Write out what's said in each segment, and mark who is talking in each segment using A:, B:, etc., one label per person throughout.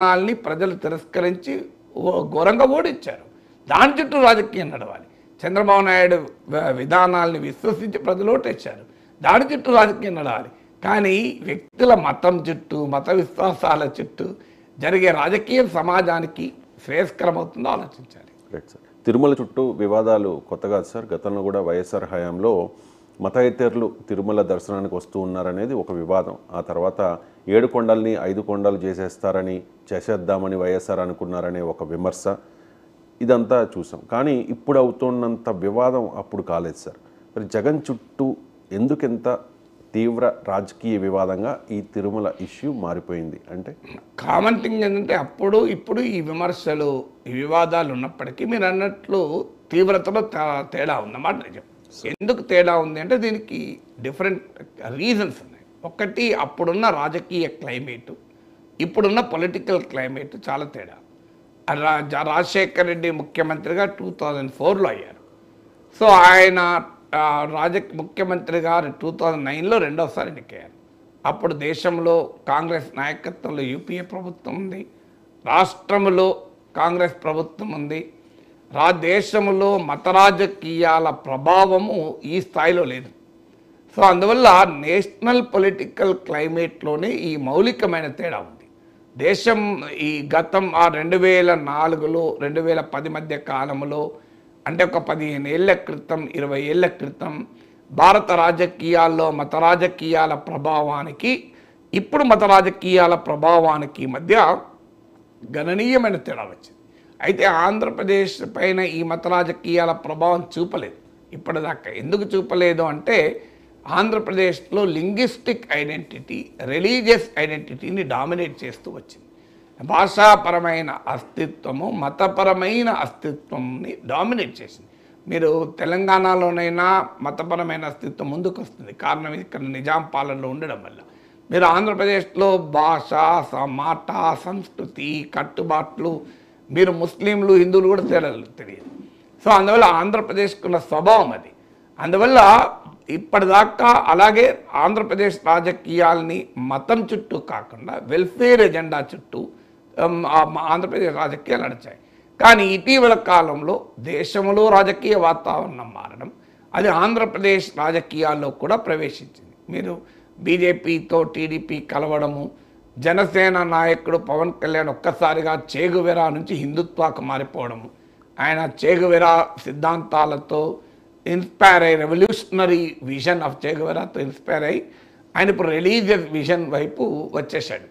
A: విధానాల్ని ప్రజలు తిరస్కరించి ఘోరంగా ఓడించారు. దాని చుట్టూ రాజకీయం నడవాలి. చంద్రబాబు నాయుడు విధానాల్ని విశ్వసించి ప్రజలు ఓటేశారు. దాని చుట్టూ రాజకీయం నడవాలి. కానీ వ్యక్తుల మతం చుట్టూ, మత విశ్వాసాల చుట్టూ జరిగే రాజకీయం సమాజానికి శ్రేయస్కరమవుతుందో ఆలోచించాలి.
B: Right sir. తిరుమల చుట్టూ వివాదాలు కొత్త కాదు సార్. గతంలో కూడా వైఎస్ఆర్ హయాంలో మతయేతరులు తిరుమల దర్శనానికి వస్తూ ఉన్నారనేది ఒక వివాదం. ఆ తర్వాత 7 కొండల్ని 5 కొండలు చేసేద్దామని వైఎస్ఆర్ అనుకున్నారనే ఒక విమర్శ, ఇదంతా చూసాం. కానీ ఇప్పుడు అవుతున్నంత వివాదం అప్పుడు కాలేదు సార్. మరి జగన్ చుట్టూ ఎందుకెంత తీవ్ర రాజకీయ వివాదంగా ఈ తిరుమల ఇష్యూ మారిపోయింది అంటే?
A: కామన్ థింగ్ ఏంటంటే అప్పుడు ఇప్పుడు ఈ విమర్శలు, ఈ వివాదాలు ఉన్నప్పటికీ మీరు అన్నట్లు తీవ్రతలో తేడా ఉందన్నమాట. నిజం. ఎందుకు తేడా ఉంది అంటే దీనికి డిఫరెంట్ రీజన్స్ ఉన్నాయి. ఒకటి, అప్పుడున్న రాజకీయ క్లైమేటు, ఇప్పుడున్న పొలిటికల్ క్లైమేట్ చాలా తేడా. రాజశేఖర రెడ్డి ముఖ్యమంత్రిగా 2004లో అయ్యారు. సో ఆయన ముఖ్యమంత్రిగా 2009లో రెండోసారి ఎన్నికయ్యారు. అప్పుడు దేశంలో కాంగ్రెస్ నాయకత్వంలో యూపీఏ ప్రభుత్వం ఉంది, రాష్ట్రంలో కాంగ్రెస్ ప్రభుత్వం ఉంది. దేశంలో మత రాజకీయాల ప్రభావము ఈ స్థాయిలో లేదు. సో అందువల్ల నేషనల్ పొలిటికల్ క్లైమేట్లోనే ఈ మౌలికమైన తేడా ఉంది. దేశం ఈ గతం 2004లో 2010 మధ్య కాలంలో, అంటే ఒక 15 ఏళ్ల క్రితం, 20 ఏళ్ల క్రితం భారత రాజకీయాల్లో మత రాజకీయాల ప్రభావానికి, ఇప్పుడు మత రాజకీయాల ప్రభావానికి మధ్య గణనీయమైన తేడా వచ్చింది. అయితే ఆంధ్రప్రదేశ్ పైన ఈ మత రాజకీయాల ప్రభావం చూపలేదు ఇప్పటిదాకా. ఎందుకు చూపలేదు అంటే ఆంధ్రప్రదేశ్లో లింగ్విస్టిక్ ఐడెంటిటీ, రిలీజియస్ ఐడెంటిటీని డామినేట్ చేస్తూ వచ్చింది. భాషాపరమైన అస్తిత్వము మతపరమైన అస్తిత్వంని డామినేట్ చేసింది. మీరు తెలంగాణలోనైనా మతపరమైన అస్తిత్వం ముందుకు వస్తుంది, కారణం ఇక్కడ నిజాం పాలనలో ఉండడం వల్ల. మీరు ఆంధ్రప్రదేశ్లో భాష, మాట, సంస్కృతి, కట్టుబాట్లు, మీరు ముస్లింలు, హిందువులు కూడా తెలియదు. సో అందువల్ల ఆంధ్రప్రదేశ్కున్న స్వభావం అది. అందువల్ల ఇప్పటిదాకా అలాగే ఆంధ్రప్రదేశ్ రాజకీయాల్ని మతం చుట్టూ కాకుండా వెల్ఫేర్ ఎజెండా చుట్టూ ఆంధ్రప్రదేశ్ రాజకీయాలు నడిచాయి. కానీ ఇటీవల కాలంలో దేశంలో రాజకీయ వాతావరణం మారడం, అది ఆంధ్రప్రదేశ్ రాజకీయాల్లో కూడా ప్రవేశించింది. మీరు బీజేపీతో టీడీపీ కలవడము, జనసేన నాయకుడు పవన్ కళ్యాణ్ ఒక్కసారిగా చేగువెరా నుంచి హిందుత్వాకు మారిపోవడము, ఆయన చేగువెరా సిద్ధాంతాలతో ఇన్స్పైర్ అయ్యి, రెవల్యూషనరీ విజన్ ఆఫ్ చేగువెరాతో ఇన్స్పైర్ అయ్యి ఆయన ఇప్పుడు రిలీజియస్ విజన్ వైపు వచ్చేసాడు.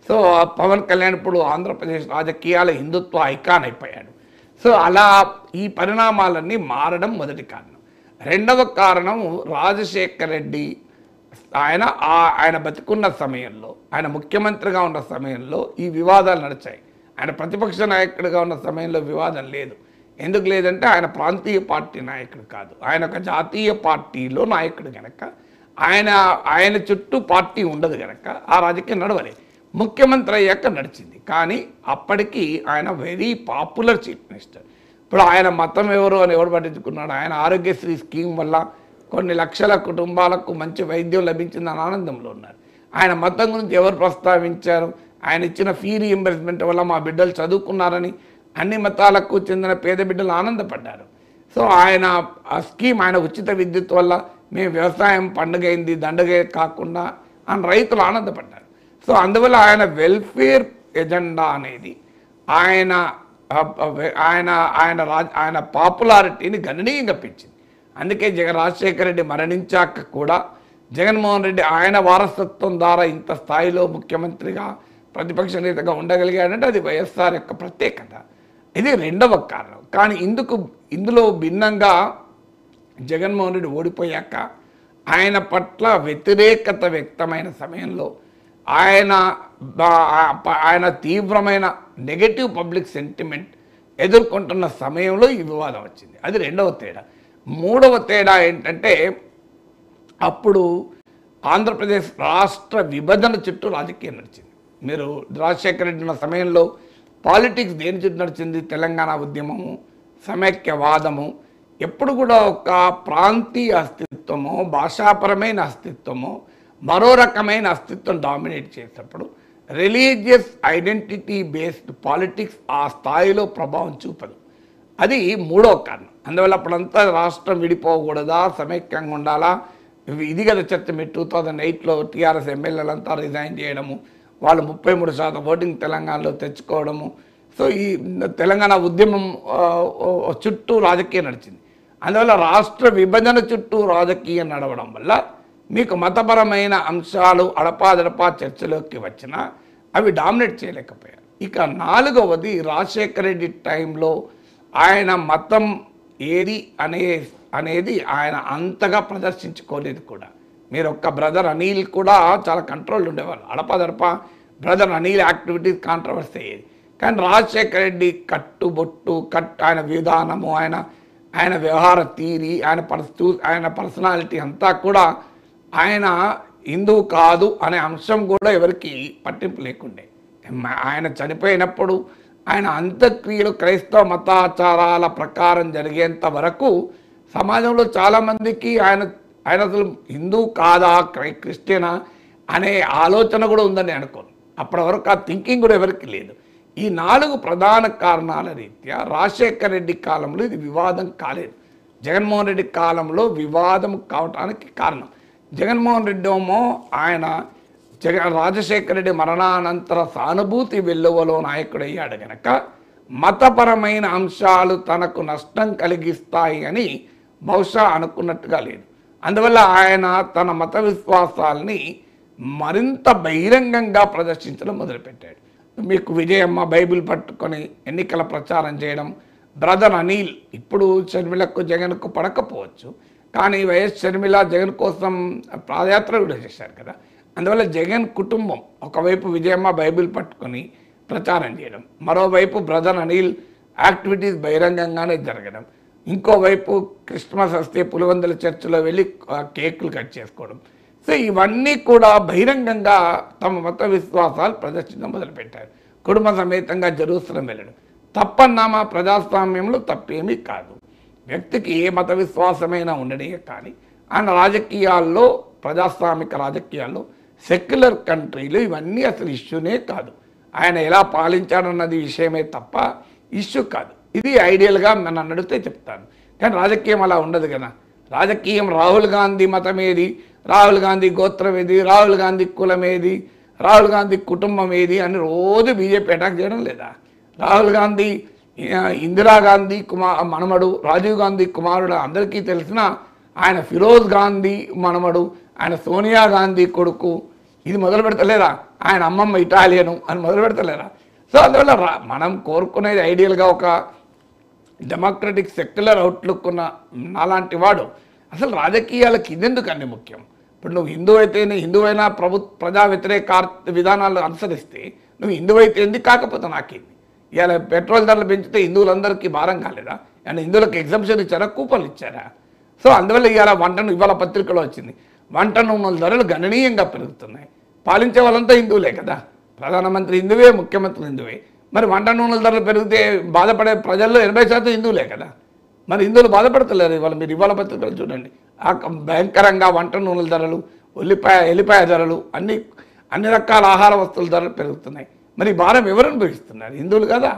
A: సో పవన్ కళ్యాణ్ ఇప్పుడు ఆంధ్రప్రదేశ్ రాజకీయాల హిందుత్వ ఐకాన్ అయిపోయాడు. సో అలా ఈ పరిణామాలన్నీ మారడం మొదటి కారణం. రెండవ కారణం, రాజశేఖర రెడ్డి ఆయన బతికున్న సమయంలో, ఆయన ముఖ్యమంత్రిగా ఉన్న సమయంలో ఈ వివాదాలు నడిచాయి. ఆయన ప్రతిపక్ష నాయకుడిగా ఉన్న సమయంలో వివాదం లేదు. ఎందుకు లేదంటే ఆయన ప్రాంతీయ పార్టీ నాయకుడు కాదు, ఆయన ఒక జాతీయ పార్టీలో నాయకుడు కనుక ఆయన చుట్టూ పార్టీ ఉండదు కనుక ఆ రాజకీయం నడవలేదు. ముఖ్యమంత్రి అయ్యాక నడిచింది. కానీ అప్పటికి ఆయన వెరీ పాపులర్ చీఫ్ మినిస్టర్. ఇప్పుడు ఆయన మతం ఎవరు అని ఎవరు పట్టించుకున్నాడు? ఆయన ఆరోగ్యశ్రీ స్కీమ్ వల్ల కొన్ని లక్షల కుటుంబాలకు మంచి వైద్యం లభించిందని ఆనందంలో ఉన్నారు. ఆయన మతం గురించి ఎవరు ప్రస్తావించారు? ఆయన ఇచ్చిన ఫీ రీయింబర్స్మెంట్ వల్ల మా బిడ్డలు చదువుకున్నారని అన్ని మతాలకు చెందిన పేద బిడ్డలు ఆనందపడ్డారు. సో ఆయన ఆ స్కీమ్, ఆయన ఉచిత విద్యుత్ వల్ల మేము వ్యవసాయం పండుగైంది దండగ కాకుండా అని రైతులు ఆనందపడ్డారు. సో అందువల్ల ఆయన వెల్ఫేర్ ఎజెండా అనేది ఆయన పాపులారిటీని గణనీయంగా పెంచింది. అందుకే రాజశేఖర రెడ్డి మరణించాక కూడా జగన్మోహన్ రెడ్డి ఆయన వారసత్వం ద్వారా ఇంత స్థాయిలో ముఖ్యమంత్రిగా, ప్రతిపక్ష నేతగా ఉండగలిగాడంటే అది వైఎస్ఆర్ యొక్క ప్రత్యేకత. ఇది రెండవ కారణం. కానీ ఇందులో భిన్నంగా జగన్మోహన్ రెడ్డి ఓడిపోయాక ఆయన పట్ల వ్యతిరేకత వ్యక్తమైన సమయంలో, ఆయన తీవ్రమైన నెగటివ్ పబ్లిక్ సెంటిమెంట్ ఎదుర్కొంటున్న సమయంలో ఈ వివాదం వచ్చింది. అది రెండవ తేడా. మూడవ తేడా ఏంటంటే అప్పుడు ఆంధ్రప్రదేశ్ రాష్ట్ర విభజన చుట్టూ రాజకీయం నడిచింది. మీరు రాజశేఖర రెడ్డి ఉన్న సమయంలో పాలిటిక్స్ దేని చుట్టూ నడిచింది? తెలంగాణ ఉద్యమము, సమైక్యవాదము. ఎప్పుడు కూడా ఒక ప్రాంతీయ అస్తిత్వము, భాషాపరమైన అస్తిత్వము, మరో రకమైన అస్తిత్వం డామినేట్ చేసినప్పుడు రిలీజియస్ ఐడెంటిటీ బేస్డ్ పాలిటిక్స్ ఆ స్థాయిలో ప్రభావం చూపదు. అది మూడో కారణం. అందువల్ల అప్పుడంతా రాష్ట్రం విడిపోకూడదా, సమైక్యంగా ఉండాలా, ఇది కదా చర్చ. మీరు 2008లో టీఆర్ఎస్ ఎమ్మెల్యేలంతా రిజైన్ చేయడము, వాళ్ళు 33% ఓటింగ్ తెలంగాణలో తెచ్చుకోవడము. సో ఈ తెలంగాణ ఉద్యమం చుట్టూ రాజకీయం నడిచింది. అందువల్ల రాష్ట్ర విభజన చుట్టూ రాజకీయం నడవడం వల్ల మీకు మతపరమైన అంశాలు అడపాదడపా చర్చలోకి వచ్చినా అవి డామినేట్ చేయలేకపోయారు. ఇక నాలుగవది, రాజశేఖర రెడ్డి టైంలో ఆయన మతం ఏది అనేది ఆయన అంతగా ప్రదర్శించుకోలేదు కూడా. మీరు ఒక్క బ్రదర్ అనిల్ కూడా చాలా కంట్రోల్ ఉండేవాళ్ళు. అడపాదడపా బ్రదర్ అనిల్ యాక్టివిటీస్ కాంట్రవర్సీ అయ్యేది. కానీ రాజశేఖర రెడ్డి కట్టుబొట్టు ఆయన విధానము, ఆయన వ్యవహార తీరి, ఆయన పర్సనాలిటీ అంతా కూడా ఆయన హిందువు కాదు అనే అంశం కూడా ఎవరికి పట్టింపు లేకుండే. ఆయన చనిపోయినప్పుడు ఆయన అంత్యక్రియలు క్రైస్తవ మతాచారాల ప్రకారం జరిగేంత వరకు సమాజంలో చాలామందికి ఆయన అసలు హిందువు కాదా క్రిస్టియనా అనే ఆలోచన కూడా ఉందని అనుకోను. అప్పటి వరకు ఆ థింకింగ్ కూడా ఎవరికి లేదు. ఈ 4 ప్రధాన కారణాల రీత్యా రాజశేఖర రెడ్డి కాలంలో ఇది వివాదం కాలేదు. జగన్మోహన్ రెడ్డి కాలంలో వివాదం కావటానికి కారణం, జగన్మోహన్ రెడ్డి ఏమో ఆయన రాజశేఖర రెడ్డి మరణానంతర సానుభూతి వెల్లువలో నాయకుడయ్యాడు గనక మతపరమైన అంశాలు తనకు నష్టం కలిగిస్తాయి అని బహుశా అనుకున్నట్టుగా లేదు. అందువల్ల ఆయన తన మత విశ్వాసాలని మరింత బహిరంగంగా ప్రదర్శించడం మొదలుపెట్టాడు. మీకు విజయమ్మ బైబిల్ పట్టుకొని ఎన్నికల ప్రచారం చేయడం, బ్రదర్ అనిల్ ఇప్పుడు షర్మిలకు జగన్కు పడకపోవచ్చు, కానీ వైఎస్ షర్మిల జగన్ కోసం పాదయాత్ర కూడా చేశారు కదా. అందువల్ల జగన్ కుటుంబం ఒకవైపు విజయమ్మ బైబిల్ పట్టుకొని ప్రచారం చేయడం, మరోవైపు బ్రదర్ అనిల్ యాక్టివిటీస్ బహిరంగంగానే జరగడం, ఇంకోవైపు క్రిస్మస్ వస్తే పులివెందుల చర్చిలో వెళ్ళి కేకులు కట్ చేసుకోవడం. సో ఇవన్నీ కూడా బహిరంగంగా తమ మత విశ్వాసాలు ప్రదర్శించడం మొదలుపెట్టారు. కుటుంబ సమేతంగా జెరూసలేం వెళ్ళడం తప్పన్నామా ప్రజాస్వామ్యంలో తప్పేమీ కాదు. వ్యక్తికి ఏ మత విశ్వాసమైనా ఉండడే, కానీ ఆయన రాజకీయాల్లో, ప్రజాస్వామిక రాజకీయాల్లో, సెక్యులర్ కంట్రీలు ఇవన్నీ అసలు ఇష్యూనే కాదు. ఆయన ఎలా పాలించాడన్నది విషయమే తప్ప ఇష్యూ కాదు. ఇది ఐడియల్గా నన్ను అడిగితే చెప్తాను. కానీ రాజకీయం అలా ఉండదు కదా. రాజకీయం రాహుల్ గాంధీ మతం ఏది, రాహుల్ గాంధీ గోత్రం ఏది, రాహుల్ గాంధీ కులం ఏది, రాహుల్ గాంధీ కుటుంబం ఏది అని రోజు బీజేపీ అటాక్ చేయడం లేదా? రాహుల్ గాంధీ ఇందిరాగాంధీ మనమడు, రాజీవ్ గాంధీ కుమారుడు అందరికీ తెలిసిన ఆయన ఫిరోజ్ గాంధీ మనమడు, ఆయన సోనియా గాంధీ కొడుకు. ఇది మొదలు పెడతలేరా? ఆయన అమ్మమ్మ ఇటాలియను అని మొదలు పెడతలేరా? సో అందువల్ల మనం కోరుకునేది ఐడియల్గా ఒక డెమోక్రటిక్ సెక్యులర్ అవుట్లుక్ ఉన్న నాలాంటి వాడు అసలు రాజకీయాలకు ఇదెందుకు అన్ని ముఖ్యం? ఇప్పుడు నువ్వు హిందువు అయితే హిందువైనా ప్రజా వ్యతిరేక విధానాలు అనుసరిస్తే నువ్వు హిందువు అయితే ఎందుకు కాకపోతే నాకేంది? ఇవాళ పెట్రోల్ ధరలు పెంచితే హిందువులందరికీ భారం కాలేదా? అండ్ హిందువులకు ఎగ్జంప్షన్ ఇచ్చారా, కూపన్లు ఇచ్చారా? సో అందువల్ల ఇవాళ పత్రికలో వచ్చింది, వంట నూనెల ధరలు గణనీయంగా పెరుగుతున్నాయి. పాలించే వాళ్ళంతా హిందువులే కదా, ప్రధానమంత్రి హిందువే, ముఖ్యమంత్రి హిందువే. మరి వంట నూనెల ధరలు పెరిగితే బాధపడే ప్రజల్లో 80% హిందువులే కదా. మరి హిందువులు బాధపడతలేరు. మీరు ఇవాళ పత్రికలు చూడండి, భయంకరంగా వంట నూనెల ధరలు, ఎల్లిపాయ ధరలు, అన్ని రకాల ఆహార వస్తువుల ధరలు పెరుగుతున్నాయి. మరి భారం ఎవరు భరిస్తున్నారు? హిందువులు కదా.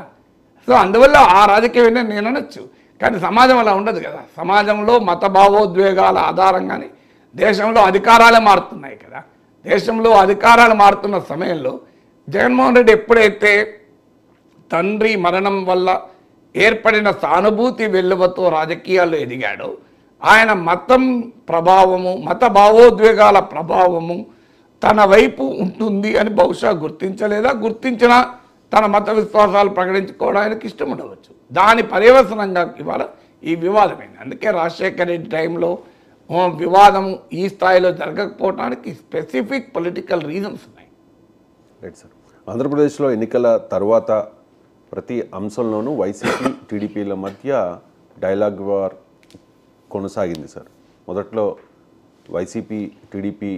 A: సో అందువల్ల ఆ రాజకీయం నేను అనొచ్చు, కానీ సమాజం అలా ఉండదు కదా. సమాజంలో మత భావోద్వేగాల ఆధారంగానే దేశంలో అధికారాలే మారుతున్నాయి కదా. దేశంలో అధికారాలు మారుతున్న సమయంలో జగన్మోహన్ రెడ్డి ఎప్పుడైతే తండ్రి మరణం వల్ల ఏర్పడిన సానుభూతి వెల్లువతో రాజకీయాల్లో ఎదిగాడో, ఆయన మతం ప్రభావము, మత భావోద్వేగాల ప్రభావము తన వైపు ఉంటుంది అని బహుశా గుర్తించలేదా? గుర్తించినా తన మత విశ్వాసాలు ప్రకటించుకోవడానికి ఇష్టం ఉండవచ్చు. దాని పర్యవసనంగా ఇవాళ ఈ వివాదమైంది. అందుకే రాజశేఖర రెడ్డి టైంలో వివాదం ఈ స్థాయిలో జరగకపోవడానికి స్పెసిఫిక్ పొలిటికల్ రీజన్స్ ఉన్నాయి.
B: Right sir. ఆంధ్రప్రదేశ్లో ఎన్నికల తర్వాత ప్రతి అంశంలోనూ వైసీపీ టీడీపీల మధ్య డైలాగ్ వార్ కొనసాగింది సార్. మొదట్లో వైసీపీ టీడీపీ